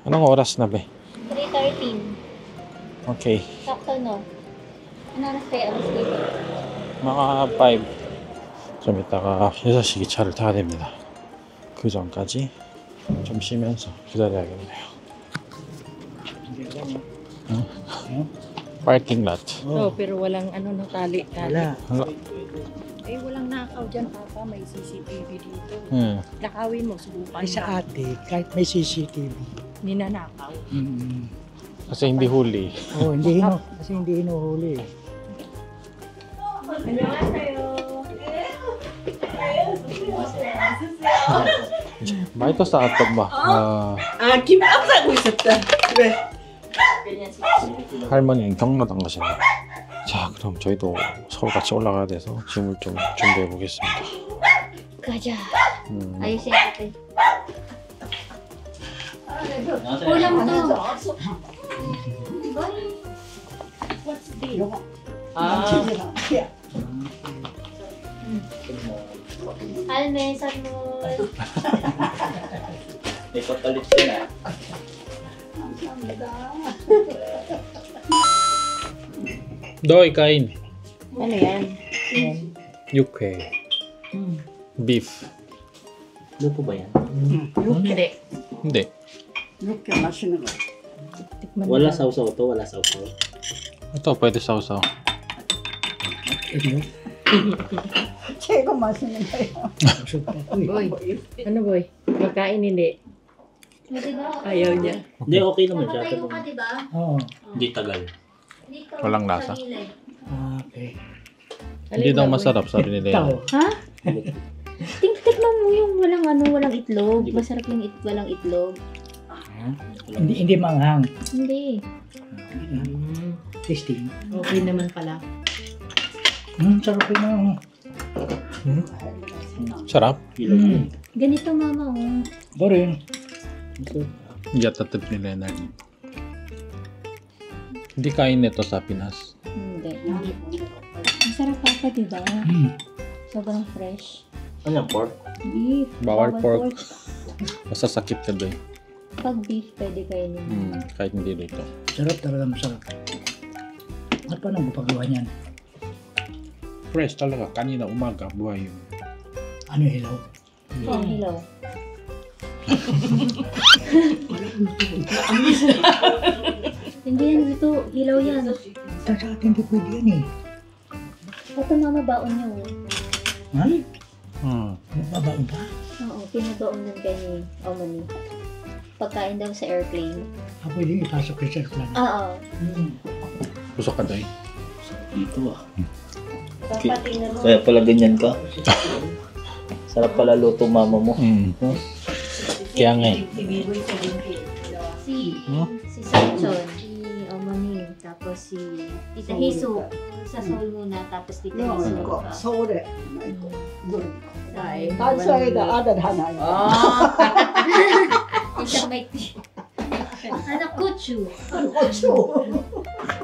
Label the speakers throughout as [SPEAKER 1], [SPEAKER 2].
[SPEAKER 1] Anong oras na ba?
[SPEAKER 2] 3:13.
[SPEAKER 1] Okay.
[SPEAKER 2] Sakto, no? Ano oras kayo alas dito?
[SPEAKER 1] mga 5. 좀 이따가 6시 기차를 타야 됩니다. 그 전까지 좀 쉬면서 기다려야겠네요. Parking lot.
[SPEAKER 3] Oh, pero walang ano no tali.
[SPEAKER 4] Wala.
[SPEAKER 3] Eh, walang nakaw dyan, Papa. May CCTV dito. Nakawin mo, subukan
[SPEAKER 4] Ay, sa ate, kahit may CCTV.
[SPEAKER 3] Ninanakaw.
[SPEAKER 1] kasi hindi huli.
[SPEAKER 4] Oo, kasi hindi hinuhuli.
[SPEAKER 1] 많이 떴어 봐.
[SPEAKER 3] 김밥사고 있었다. 그래.
[SPEAKER 1] 할머니는 경로당 가시네요. 자, 그럼 저희도 서울 같이 올라가야 돼서 짐을 좀 준비해 보겠습니다.
[SPEAKER 2] Kaja. Ayusin natin. Ulam to. What's this? Alme, sanmol.
[SPEAKER 5] Ikot ulit yun ah.
[SPEAKER 1] 너희 kain.
[SPEAKER 3] Ano yan?
[SPEAKER 1] 육회. Beef.
[SPEAKER 5] Luto ba yan?
[SPEAKER 3] Hindi.
[SPEAKER 1] hindi.
[SPEAKER 4] 이렇게 맛있는 거.
[SPEAKER 3] Tikman
[SPEAKER 5] Wala
[SPEAKER 3] mo.
[SPEAKER 5] sausaw to, wala sausaw.
[SPEAKER 1] ito pwede sausaw.
[SPEAKER 4] 최고 맛있는 거예요.
[SPEAKER 3] Boy, ano boy? Magkain hindi.
[SPEAKER 2] O, diba?
[SPEAKER 3] Ayaw niya.
[SPEAKER 5] Hindi, okay naman siya.
[SPEAKER 2] Matayo ka, diba?
[SPEAKER 4] Oo.
[SPEAKER 5] Hindi tagal.
[SPEAKER 2] Hindi ka
[SPEAKER 1] Walang lasa?
[SPEAKER 2] sa gilid.
[SPEAKER 4] Okay.
[SPEAKER 1] hindi daw masarap sabi nila.
[SPEAKER 4] Ikaw.
[SPEAKER 2] Ha? Tikman mo yung walang itlog. Masarap yung walang itlog.
[SPEAKER 4] Hindi manghang.
[SPEAKER 2] Hindi.
[SPEAKER 4] Tasting.
[SPEAKER 3] Okay naman pala.
[SPEAKER 4] Sarap yun.
[SPEAKER 1] sarap?
[SPEAKER 2] Ganito, mama, oh.
[SPEAKER 4] Boring.
[SPEAKER 1] hindi yata trip ni Leonard. Hindi kain nito sa Pinas.
[SPEAKER 2] Hindi. Masarap pa, diba? Sobrang fresh.
[SPEAKER 5] Ano yung pork?
[SPEAKER 2] Beef.
[SPEAKER 1] bawal pork. Masasakit ka doon.
[SPEAKER 2] Pag beef, pwede kayo nila.
[SPEAKER 1] kahit hindi luto.
[SPEAKER 4] Sarap talaga, masarap. At paano mo pagawa niyan?
[SPEAKER 1] Fresh talaga. Kanina umaga buhay yun.
[SPEAKER 4] Ano hilaw?
[SPEAKER 2] Oh, hilaw. Hindi yan ito. Hilaw yan.
[SPEAKER 4] Sa atin di pwede yan eh.
[SPEAKER 2] Ito, mama, baon niyo.
[SPEAKER 4] Ha?
[SPEAKER 1] Hmm.
[SPEAKER 4] Mababaon pa?
[SPEAKER 2] Oo, pinabaonan kayo ni Omani. Pagkain daw sa airplane.
[SPEAKER 4] Pwede ipasok sa airplane.
[SPEAKER 2] Oo.
[SPEAKER 1] Busok ka doon.
[SPEAKER 5] Dito ah.
[SPEAKER 2] Papatingnan mo.
[SPEAKER 5] Kaya pala ganyan ka. Sarap pala luto mama mo.
[SPEAKER 1] Kaya nga eh.
[SPEAKER 2] Si Sanchon, si Omani, tapos si Tita Hisu. Sa Seoul muna, tapos Tita Hisu.
[SPEAKER 6] 서울에
[SPEAKER 2] Ay,
[SPEAKER 6] 단서에다 아들 하나요.
[SPEAKER 2] Intermite. Anak kuchu.
[SPEAKER 6] 고추.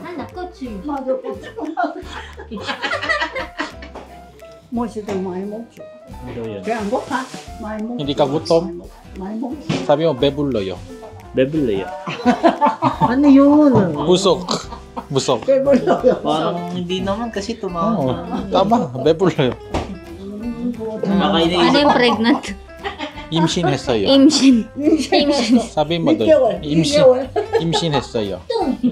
[SPEAKER 2] Anak kuchu.
[SPEAKER 6] 맞아 고추. 멋이도 많이 먹죠.
[SPEAKER 5] Ano yun?
[SPEAKER 6] 그냥 먹아. 많이 먹.
[SPEAKER 1] Hindi ka gutom?
[SPEAKER 6] 많이 먹.
[SPEAKER 1] Sabi mo, bebulloyo.
[SPEAKER 5] Bebel
[SPEAKER 6] 아니 yun.
[SPEAKER 1] Busok. Busok.
[SPEAKER 6] 배불러요.
[SPEAKER 5] Parang hindi naman kasi tumama.
[SPEAKER 1] Oo. Tama. Bebulloyo.
[SPEAKER 5] Baka
[SPEAKER 2] Ano
[SPEAKER 5] iniisip.
[SPEAKER 2] yung pregnant?
[SPEAKER 1] 임신했어요.
[SPEAKER 2] Imshin. Imshin.
[SPEAKER 1] sabi mo doon.
[SPEAKER 6] 6개월.
[SPEAKER 1] 임신.
[SPEAKER 6] 6개월.
[SPEAKER 1] 임신했어요.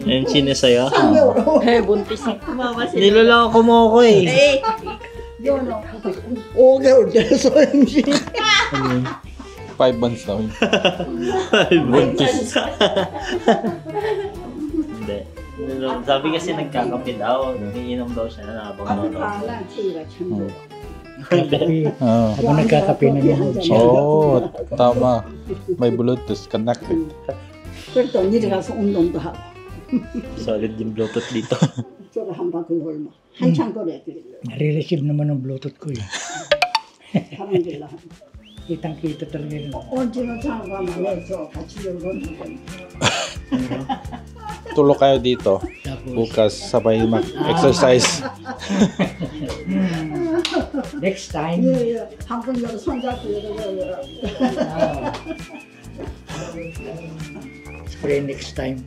[SPEAKER 5] Yung sinesaya.
[SPEAKER 6] 3개월.
[SPEAKER 3] Eh, buntis na. Mama sila.
[SPEAKER 5] Niloloko mo ako eh.
[SPEAKER 6] yun. 5개월 돼서 임신.
[SPEAKER 1] 5 months daw.
[SPEAKER 5] Buntis. Hindi. Sabi kasi nagkakape daw. Umiinom daw siya na habang nanonood.
[SPEAKER 6] 난 체위가 참 좋아.
[SPEAKER 4] Kape.
[SPEAKER 1] Oo.
[SPEAKER 4] Habang nagkakape na yun.
[SPEAKER 1] Oo, tama. May Bluetooth connected.
[SPEAKER 6] 그래도 내려가서 운동도 하고.
[SPEAKER 5] Solid yung bluetooth dito.
[SPEAKER 6] 저를 한 바퀴 돌면 한참 걸어야 되겠어요.
[SPEAKER 4] Nare-receive naman ng Bluetooth ko eh.
[SPEAKER 6] 사람 길라.
[SPEAKER 4] Kitang-kita talaga yun.
[SPEAKER 6] 언제나 장관 말해서 같이 열건
[SPEAKER 1] Tulog kayo dito.
[SPEAKER 4] Tapos,
[SPEAKER 1] Bukas sabay mag-exercise.
[SPEAKER 4] next time,
[SPEAKER 6] 예예. 한번 손잡고 이러고
[SPEAKER 4] Pray next time.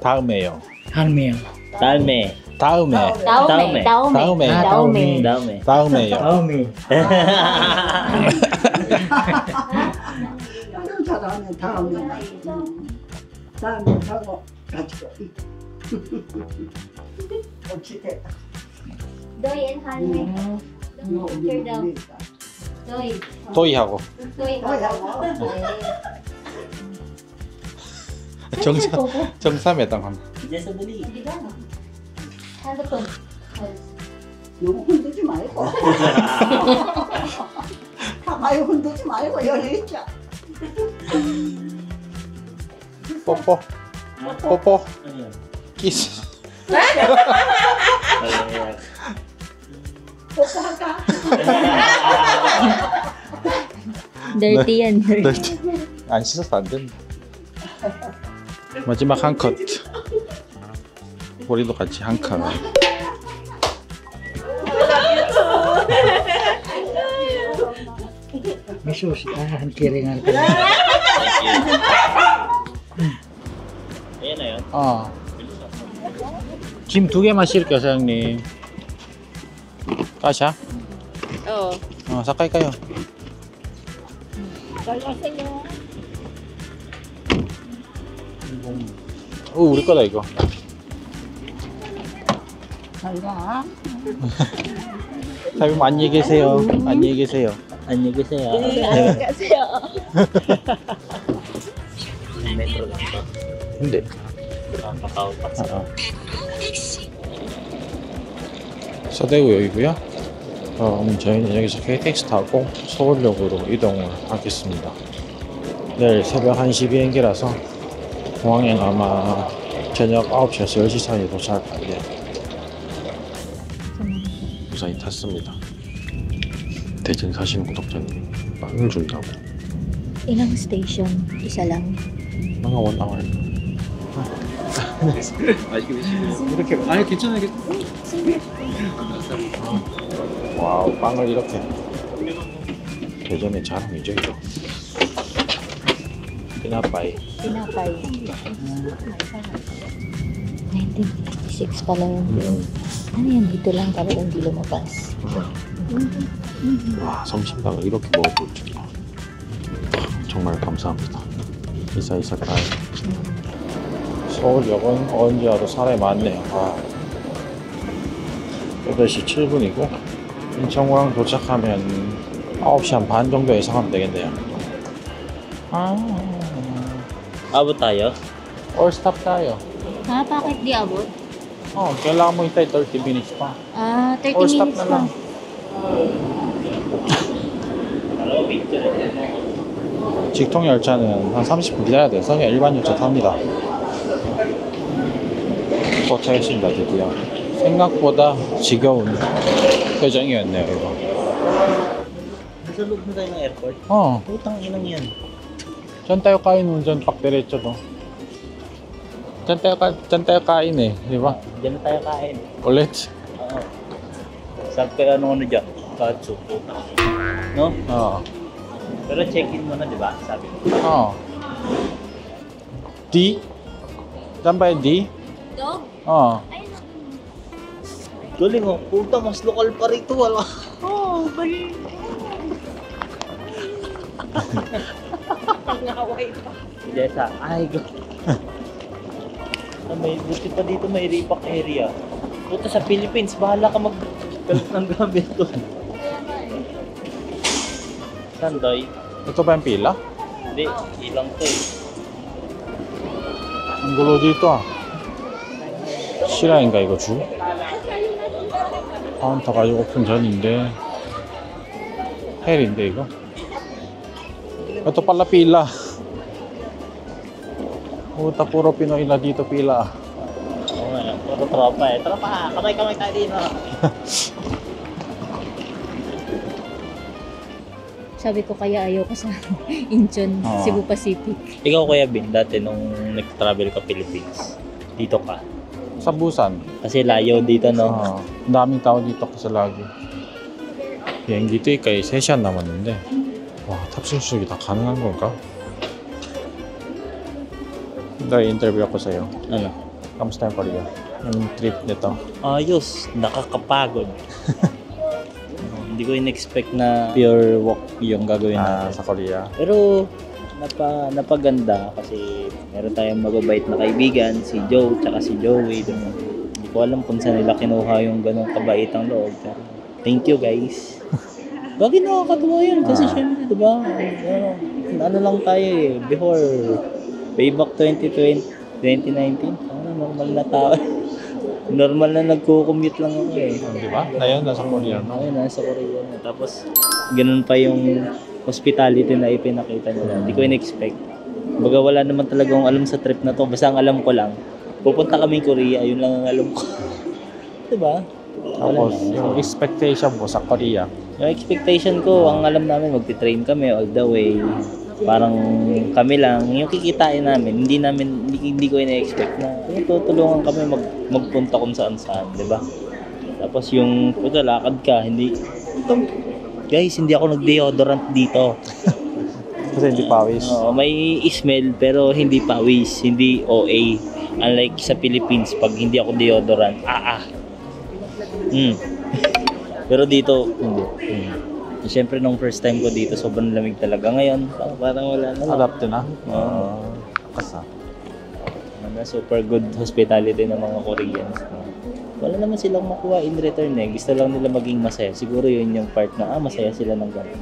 [SPEAKER 1] 다음에요.
[SPEAKER 4] Halmeo.
[SPEAKER 5] Dalme.
[SPEAKER 1] 다음에.
[SPEAKER 2] Daume.
[SPEAKER 1] Daume.
[SPEAKER 2] Daume.
[SPEAKER 5] Dalme.
[SPEAKER 1] 다음에요.
[SPEAKER 4] Halmeo.
[SPEAKER 6] 그럼 잘하네. 다음에 하고 가지고. 어찌됐다.
[SPEAKER 2] Doi and halme. Here daw. Doi.
[SPEAKER 1] 또이하고.
[SPEAKER 2] Doi.
[SPEAKER 1] 정삼에 해당합니다.
[SPEAKER 5] Diyan sa buli.
[SPEAKER 2] Di ba? Ano to?
[SPEAKER 6] 너무 흔들지 말고. 가만히 흔들지 말고 여기 있자.
[SPEAKER 1] 뽀뽀. 뽀뽀.
[SPEAKER 5] Ano yun?
[SPEAKER 1] 키스.
[SPEAKER 5] Ayan.
[SPEAKER 6] 뽀뽀할까?
[SPEAKER 3] Dirty yan.
[SPEAKER 1] 안 씻어서 안 된다. 마지막 한 컷. 우리도 같이 한 컷.
[SPEAKER 4] Misus, kiringan ka.
[SPEAKER 5] Ayan na yun.
[SPEAKER 1] 어. 김 2개만 씻을게요, 사장님. 까샤?
[SPEAKER 3] Oo.
[SPEAKER 1] 사카이 까요. 우리 거다 이거.
[SPEAKER 6] 잘가.
[SPEAKER 1] 사장님 안녕히 계세요. 안녕히 계세요.
[SPEAKER 5] Anyo kasi ah. Metro lang to.
[SPEAKER 1] 근데
[SPEAKER 5] Kakao pa.
[SPEAKER 1] 서대구 여기고요. 저희는 여기서 KTX 타고 서울역으로 이동을 하겠습니다. 내일 새벽 1시 비행기라서 공항에 아마 저녁 9시에서 10시 사이에 도착할 거예요. 무사히 탔습니다. 대전 사시는 구독자님 빵을 준다고.
[SPEAKER 3] Ilang station? Isa lang.
[SPEAKER 1] mga 1 hour. 이렇게 아니 괜찮아요. 와우 빵을 이렇게. 대전의 자랑이죠 이거. 피나빠이.
[SPEAKER 3] Pinapay. 1956 pala yun. Ano yan? Dito lang talagang di lumabas.
[SPEAKER 1] 와 성심당을 이렇게 먹어볼 줄이야. 정말 감사합니다. 이사이사카이. 서울역은 언제 와도 사람이 많네요. 8시 7분이고 인천공항 도착하면 9시 한 반 정도 예상하면 되겠네요.
[SPEAKER 5] Abot tayo?
[SPEAKER 1] Or stop tayo.
[SPEAKER 3] Ha? Bakit di abot?
[SPEAKER 1] Kailangan mo hintay 30 minutes pa.
[SPEAKER 3] 30
[SPEAKER 1] Or stop
[SPEAKER 3] minutes
[SPEAKER 1] na
[SPEAKER 3] pa.
[SPEAKER 1] lang. 직통 열차는 한 30분 기다려야 돼서 그냥 일반 열차 탑니다. 도착했습니다 드디어. 생각보다 지겨운 표정이었네요 이거.
[SPEAKER 5] Nasa loob na tayo ng airport. Putang inang yan.
[SPEAKER 1] Diyan tayo kain nun, dyan pakdiretso to. Diyan tayo kain eh, di ba?
[SPEAKER 5] Diyan na tayo kain.
[SPEAKER 1] Ulit.
[SPEAKER 5] Oo. Sabi kayo ano dyan? Katsu. No?
[SPEAKER 1] Oo.
[SPEAKER 5] Pero check-in muna, di ba? Sabi ko.
[SPEAKER 1] Oo. D? Diyan ba yung D?
[SPEAKER 3] Dog?
[SPEAKER 1] Oo.
[SPEAKER 5] Galing oh. Puta, mas lokal pa rito. Wala.
[SPEAKER 3] Bali. Pangaway pa.
[SPEAKER 5] Jessa, ay go. May buti pa dito may repack area. Puta sa Philippines, bahala ka magkalat ng gamit doon. Saan, Doy?
[SPEAKER 1] Ito ba yung pila?
[SPEAKER 5] Hindi, ilang to eh.
[SPEAKER 1] Ang gulo dito ah. 실화인가 이거 주? 카운터가 오픈 전인데 헬인데 이거? Ito pala pila. Puta, puro Pinoy na dito pila.
[SPEAKER 5] Oo nga, puro tropa eh. Tropa, kamay-kamay tayo dito.
[SPEAKER 3] Sabi ko kaya ayaw ko sa Incheon,
[SPEAKER 1] Oo.
[SPEAKER 3] Cebu Pacific.
[SPEAKER 5] Ikaw Kuya Bin, dati nung nag-travel ka Philippines, dito ka.
[SPEAKER 1] Sa Busan.
[SPEAKER 5] Kasi layo dito no.
[SPEAKER 1] Ang daming tao dito kasi lagi. 비행기 뛸까지 3시간 남았는데 와 탑승 수속이 다 가능한 건가? Dahil interview ako sa'yo.
[SPEAKER 5] Ano?
[SPEAKER 1] Kamusta yung Korea? Yung trip nito.
[SPEAKER 5] Ayos, nakakapagod. Hindi ko in-expect na pure walk yung gagawin natin.
[SPEAKER 1] Sa Korea.
[SPEAKER 5] Pero napaganda kasi meron tayong mababait na kaibigan, si Joe tsaka si Joey. Diba? Hindi ko alam kung saan nila kinuha yung ganong kabaitang loob. Pero thank you guys. Bakit nakakatuwa yun? Kasi syempre, diba? Ano lang tayo eh, before, way back 2019, normal na tao. Normal na nagko-commute lang ako eh.
[SPEAKER 1] Di ba? Ngayon, nasa Korea. No?
[SPEAKER 5] Ayun, nasa Korea na. Tapos, ganun pa yung hospitality na ipinakita nila. Hindi ko in-expect. Baga wala naman talagang alam sa trip na to. Basta ang alam ko lang, pupunta kami Korea, yun lang ang alam ko. Diba?
[SPEAKER 1] Tapos, yung expectation mo sa Korea.
[SPEAKER 5] Yung expectation ko, ang alam namin, magti-train kami all the way. Parang kami lang, yung kikitain namin, hindi ko ina-expect na tutulungan kami magpunta kung saan-saan, di ba? Tapos yung puta, lakad ka, guys, hindi ako nag-deodorant dito.
[SPEAKER 1] Kasi hindi pawis.
[SPEAKER 5] Oo, may smell pero hindi pawis, hindi OA. Unlike sa Philippines, pag hindi ako deodorant, Pero dito, hindi. Siyempre, nung first time ko dito, sobrang lamig talaga. Ngayon, parang wala na lang.
[SPEAKER 1] Adapt na.
[SPEAKER 5] Kasa. Super good hospitality ng mga Koreans. Wala naman silang makuha in return eh. Gusto lang nila maging masaya. Siguro yun yung part na, masaya sila ng gano'n.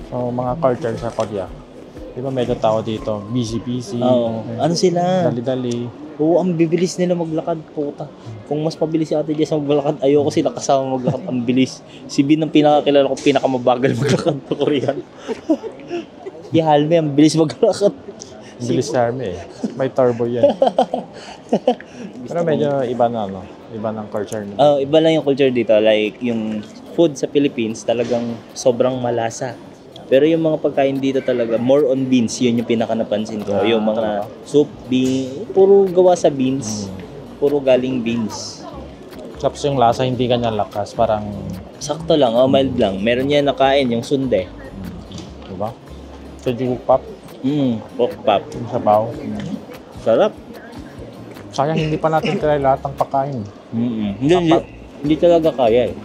[SPEAKER 1] So, mga culture sa Korea. Di ba medyo tao dito? Busy-busy.
[SPEAKER 5] Oo. Ano sila?
[SPEAKER 1] Dali-dali.
[SPEAKER 5] Oo, ang bibilis nila maglakad, puta. Kung mas mabilis si Ate Jess maglakad, ayoko sila kasama maglakad. Ang bilis. Si Bin ang pinakakilala ko, pinakamabagal maglakad sa Korean. Si Halme, ang bilis maglakad.
[SPEAKER 1] Ang bilis sa army eh. May turbo yan. Pero medyo iba na, no? Iba ng culture nila.
[SPEAKER 5] Iba lang yung culture dito. Like, yung food sa Philippines, talagang sobrang malasa. Pero yung mga pagkain dito talaga, more on beans, yun yung pinaka napansin ko. Yung mga soup, bean, puro gawa sa beans. Puro galing beans.
[SPEAKER 1] Tapos yung lasa hindi ganyan lakas, parang...
[SPEAKER 5] Sakto lang, mild lang. Meron yan nakain, yung sundae.
[SPEAKER 1] Diba? Jujubok pop.
[SPEAKER 5] Pork pop.
[SPEAKER 1] Yung sabaw.
[SPEAKER 5] Sarap.
[SPEAKER 1] Sayang hindi pa natin try lahat ng pagkain.
[SPEAKER 5] Hindi talaga kaya eh.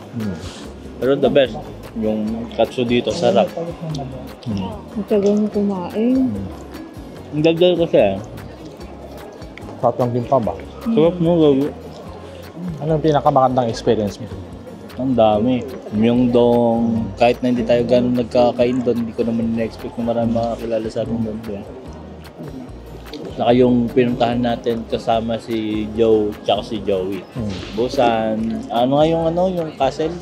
[SPEAKER 5] Pero the best. Yung katsu dito, sarap.
[SPEAKER 3] Matagal mo kumain.
[SPEAKER 5] Ang dagdag kasi
[SPEAKER 1] Tatang din pa ba?
[SPEAKER 5] sarap mo, gago.
[SPEAKER 1] Ano yung pinakamagandang experience mo?
[SPEAKER 5] Ang dami. Yung dong, kahit na hindi tayo ganun nagkakain doon, hindi ko naman na-expect na marami makakilala sa ating doon. Saka yung pinuntahan natin kasama si Joe tsaka si Joey. Busan, ano nga yung castle?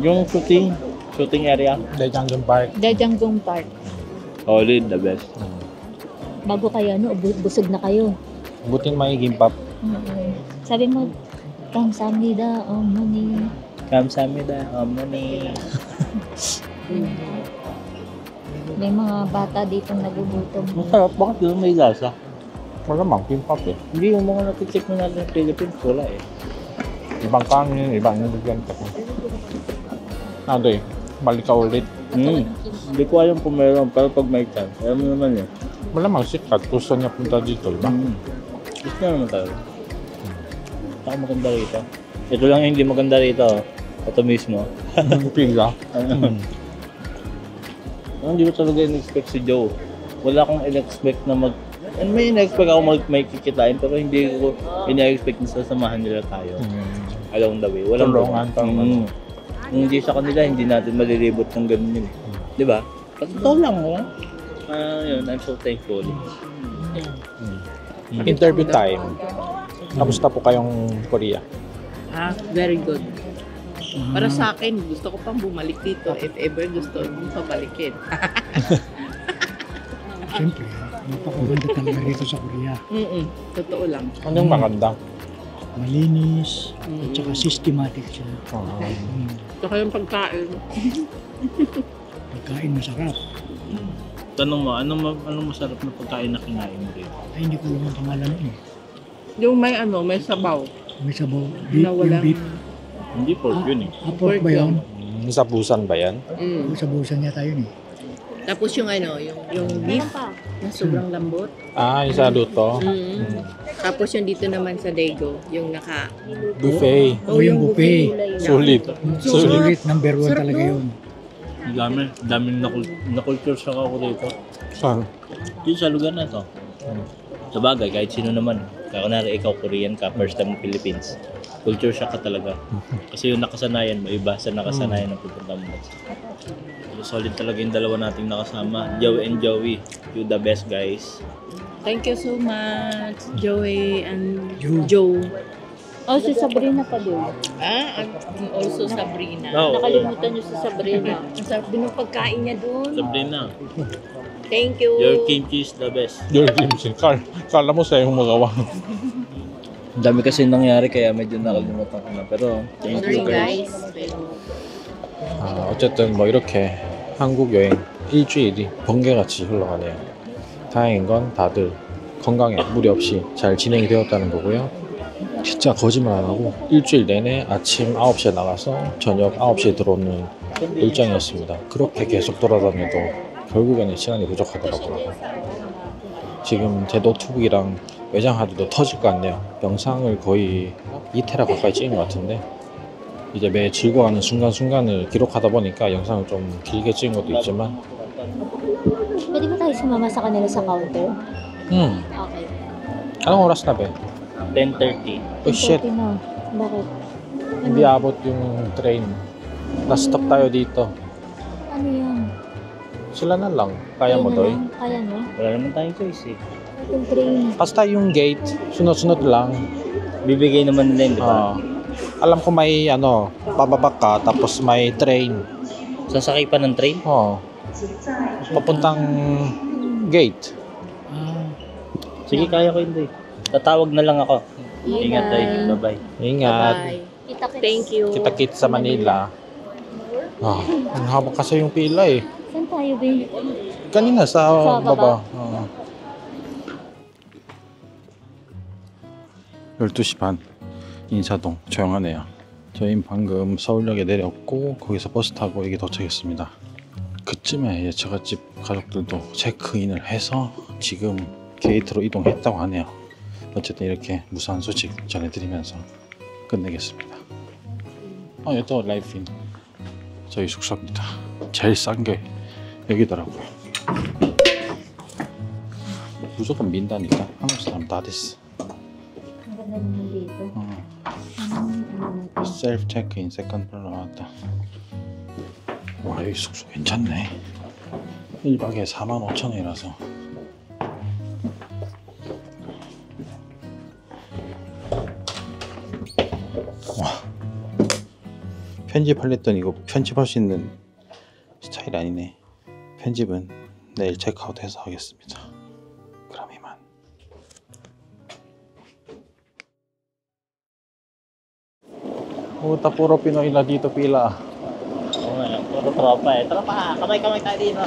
[SPEAKER 5] Yung shooting area.
[SPEAKER 1] Daejeon Park.
[SPEAKER 3] Daejeon Park.
[SPEAKER 5] Solid, the best.
[SPEAKER 3] Bago kayo, busog na kayo.
[SPEAKER 1] Buting magiging pop.
[SPEAKER 3] Sabi mo, kamsamnida, money.
[SPEAKER 5] Kamsamnida, money.
[SPEAKER 3] May mga bata dito nagugutom.
[SPEAKER 5] Masarap, bakit yun may lasa?
[SPEAKER 1] Malamang, kimpap eh.
[SPEAKER 5] Hindi, yung mga natitik mo natin sa Philippines, wala eh.
[SPEAKER 1] Ibang kanin, ibang nilagyan ko. Ano eh, balik ka ulit.
[SPEAKER 5] Hindi ko alam kung meron, pero pag may chance, alam mo naman eh.
[SPEAKER 1] Malamang sikat, gusto niya punta dito, diba?
[SPEAKER 5] Gusto na naman talaga. Saka maganda rito. Ito lang yung hindi maganda rito. Ito mismo.
[SPEAKER 1] Pila.
[SPEAKER 5] Hindi ko talaga in-expect si Joe. Wala akong in-expect na may in-expect ako may kikitain, pero hindi ko in-expect na sasamahan nila tayo. Along the way. Walang
[SPEAKER 1] Tulungan.
[SPEAKER 5] Kung hindi sa kanila, hindi natin malilibot ng ganun yun. Di ba? Totoo lang, yun, I'm so thankful.
[SPEAKER 1] Interview time. Kamusta po kayong Korea?
[SPEAKER 7] Very good. Para sa akin, gusto ko pang bumalik dito if ever gusto mong pabalikin.
[SPEAKER 4] Siyempre, napakaganda talaga rito sa Korea.
[SPEAKER 7] Totoo lang.
[SPEAKER 1] Anong maganda?
[SPEAKER 4] Malinis, at saka systematic siya.
[SPEAKER 7] Saka yung pagkain.
[SPEAKER 4] Pagkain masarap.
[SPEAKER 5] Tanong mo, anong masarap na pagkain na kinain mo dito?
[SPEAKER 4] Ay, hindi ko lang ang pangalan eh.
[SPEAKER 7] Yung may sabaw.
[SPEAKER 4] May sabaw, beef,
[SPEAKER 7] Na walang...
[SPEAKER 4] yung beef.
[SPEAKER 5] Hindi pork yun eh.
[SPEAKER 4] Pork ba yun?
[SPEAKER 1] Sa busan ba yan?
[SPEAKER 4] Sa busan niya tayo eh.
[SPEAKER 7] Tapos yung yung beef. na sobrang lambot.
[SPEAKER 1] Ah, yung sa luto.
[SPEAKER 7] Tapos yung dito naman sa Dago, yung naka...
[SPEAKER 1] Buffet.
[SPEAKER 4] Oh, yung buffet.
[SPEAKER 1] Sulit.
[SPEAKER 4] Sulit, number 1 talaga yun.
[SPEAKER 5] Daming na-culture shock ako dito.
[SPEAKER 1] Saan?
[SPEAKER 5] Dito sa lugar na to. Sa bagay, kahit sino naman. Kaya kunwari ikaw Korean ka, first time ng Philippines. Culture shock ka talaga. Kasi yung nakasanayan mo, iba sa nakasanayan ng pupunta mo. So, solid talaga yung dalawa nating nakasama. Joey and Joey. You the best, guys.
[SPEAKER 7] Thank you so much, Joey and
[SPEAKER 4] Joe.
[SPEAKER 7] Joe.
[SPEAKER 3] Oh, si Sabrina pa din.
[SPEAKER 7] And also Sabrina.
[SPEAKER 5] No.
[SPEAKER 3] Nakalimutan niyo si Sabrina. Ang sarap din ng pagkain niya doon.
[SPEAKER 5] Sabrina,
[SPEAKER 7] Thank you.
[SPEAKER 5] your kimchi is the best.
[SPEAKER 1] Your kimchi. Kala mo sa'yo yung magawa.
[SPEAKER 5] Ang dami kasi nangyari kaya medyo nakalimutan ko na. Pero thank
[SPEAKER 7] Sorry
[SPEAKER 5] you guys.
[SPEAKER 7] guys.
[SPEAKER 1] 어쨌든 뭐 이렇게 한국 여행 일주일이 번개같이 흘러가네요. 다행인 건 다들 건강에 무리 없이 잘 진행이 되었다는 거고요. 진짜 거짓말 안 하고 일주일 내내 아침 9시에 나가서 저녁 9시에 들어오는 일정이었습니다. 그렇게 계속 돌아다녀도 결국에는 시간이 부족하더라고요. 지금 제 노트북이랑 외장 하드도 터질 것 같네요. 영상을 거의 2테라 가까이 찍은 것 같은데 이제 매 즐거워하는 순간순간을 기록하다 보니까 영상을 좀 길게 찍은 것도 있지만
[SPEAKER 3] Pwede ba tayo sumama sa kanila sa counter? Okay.
[SPEAKER 1] anong oras na ba?
[SPEAKER 5] 10:30.
[SPEAKER 1] Oh shit,
[SPEAKER 3] Pwede na. Bakit?
[SPEAKER 1] hindi abot yung train. Na-stop tayo dito.
[SPEAKER 3] Ano yan?
[SPEAKER 1] Sila na lang. Kaya mo, Doy?
[SPEAKER 3] Kaya mo?
[SPEAKER 5] Wala naman tayong choice eh.
[SPEAKER 3] Yung train.
[SPEAKER 1] Basta yung gate, sunod-sunod lang.
[SPEAKER 5] Bibigay naman nila yun, di ba?
[SPEAKER 1] Alam ko may bababa ka, tapos may train.
[SPEAKER 5] Sasakay pa ng train?
[SPEAKER 1] Papuntang gate.
[SPEAKER 5] Sige, kaya ko yun, Doy. Tatawag na lang ako. Ingat, Doy. Bye-bye.
[SPEAKER 1] Ingat.
[SPEAKER 7] Bye. Thank you.
[SPEAKER 1] Kita-kit sa Manila. Ang haba kasi yung pila eh.
[SPEAKER 3] Saan tayo, babe?
[SPEAKER 1] kanina sa
[SPEAKER 3] baba?
[SPEAKER 1] baba. 12시 반 인사동 조용하네요. 저희는 방금 서울역에 내렸고 거기서 버스 타고 여기 도착했습니다. 그쯤에 처갓집 가족들도 체크인을 해서 지금 게이트로 이동했다고 하네요. 어쨌든 이렇게 무사한 소식 전해드리면서 끝내겠습니다. 여기 또 라이프인 저희 숙소입니다. 제일 싼 게 여기더라고요. 무조건 민다니까. 한국 사람 다 됐어.
[SPEAKER 2] Ang ganda naman dito.
[SPEAKER 1] 셀프 체크인 세컨드 플로어 나왔다. 와, 여기 숙소 괜찮네. 1박에 45,000원이라서. 와, 편집하려더니 이거 편집할 수 있는 스타일 아니네. 편집은 내일 체크아웃해서 하겠습니다. 그럼 이만. Puta, puro Pinoy na dito pila.
[SPEAKER 5] Oo nga, puro tropa eh. Tropa, kamay-kamay tayo dito.